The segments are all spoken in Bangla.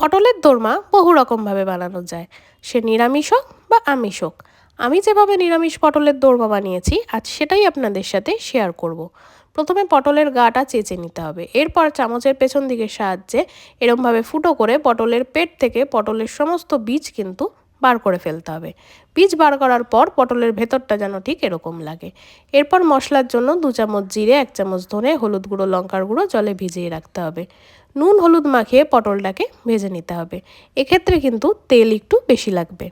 পটলের দোরমা বহু রকমভাবে বানানো যায়, সে নিরামিষ হোক বা আমিষ হোক। আমি যেভাবে নিরামিষ পটলের দোরমা বানিয়েছি আজ সেটাই আপনাদের সাথে শেয়ার করব। প্রথমে পটলের গাটা চেঁচে নিতে হবে, এরপর চামচের পেছন দিকের সাহায্যে এরমভাবে ফুটো করে পটলের পেট থেকে পটলের সমস্ত বীজ কিন্তু বার করে ফেলতে হবে। বীজ বার করার পর পটলের ভেতরটা যেন ঠিক এরকম লাগে। এরপর মশলার জন্য 2 চামচ জিরে, 1 চামচ ধনে, হলুদ গুঁড়ো, লঙ্কার গুঁড়ো জলে ভিজিয়ে রাখতে হবে। নুন হলুদ মাখিয়ে পটলটাকে ভেজে নিতে হবে। এক্ষেত্রে কিন্তু তেল একটু বেশি লাগবে।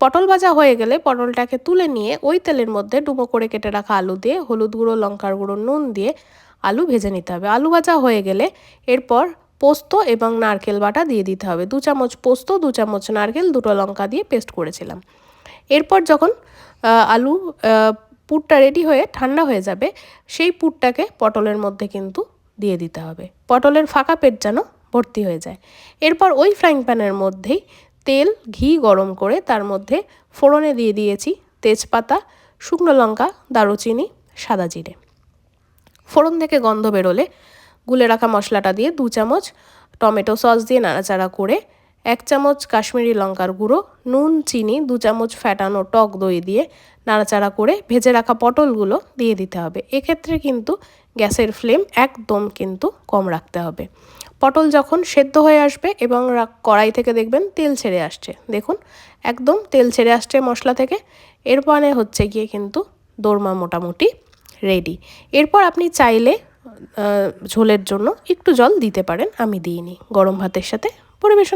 পটল ভাজা হয়ে গেলে পটলটাকে তুলে নিয়ে ওই তেলের মধ্যে ডুবো করে কেটে রাখা আলু দিয়ে হলুদ গুঁড়ো, লঙ্কার গুঁড়ো, নুন দিয়ে আলু ভেজে নিতে হবে। আলু ভাজা হয়ে গেলে এরপর পোস্ত এবং নারকেল বাটা দিয়ে দিতে হবে। 2 চামচ পোস্ত, 2 চামচ নারকেল, 2টো লঙ্কা দিয়ে পেস্ট করেছিলাম। এরপর যখন আলু পুরটা রেডি হয়ে ঠান্ডা হয়ে যাবে, সেই পুরটাকে পটলের মধ্যে কিন্তু দিয়ে দিতে হবে। পটলের ফাঁকা পেট যেন ভর্তি হয়ে যায়। এরপর ওই ফ্রাইং প্যানের মধ্যেই তেল ঘি গরম করে তার মধ্যে ফোড়নে দিয়ে দিয়েছি তেজপাতা, শুকনো লঙ্কা, দারুচিনি, সাদা জিরে। ফোড়ন থেকে গন্ধ বেরোলে গুলে রাখা মশলাটা দিয়ে 2 চামচ টমেটো সস দিয়ে নাড়াচাড়া করে 1 চামচ কাশ্মীরি লঙ্কার গুঁড়ো, নুন, চিনি, 2 চামচ ফ্যাটানো টক দই দিয়ে নাড়াচাড়া করে ভেজে রাখা পটলগুলো দিয়ে দিতে হবে। এক্ষেত্রে কিন্তু গ্যাসের ফ্লেম একদম কিন্তু কম রাখতে হবে। পটল যখন সেদ্ধ হয়ে আসবে এবং কড়াই থেকে দেখবেন তেল ছেড়ে আসছে, দেখুন একদম তেল ছেড়ে আসছে মশলা থেকে, এর মানে হচ্ছে গিয়ে কিন্তু দোরমা মোটামুটি রেডি। এরপর আপনি চাইলে ঝোলের জন্য একটু জল দিতে পারেন, আমি দিইনি। গরম ভাতের সাথে পরিবেশন।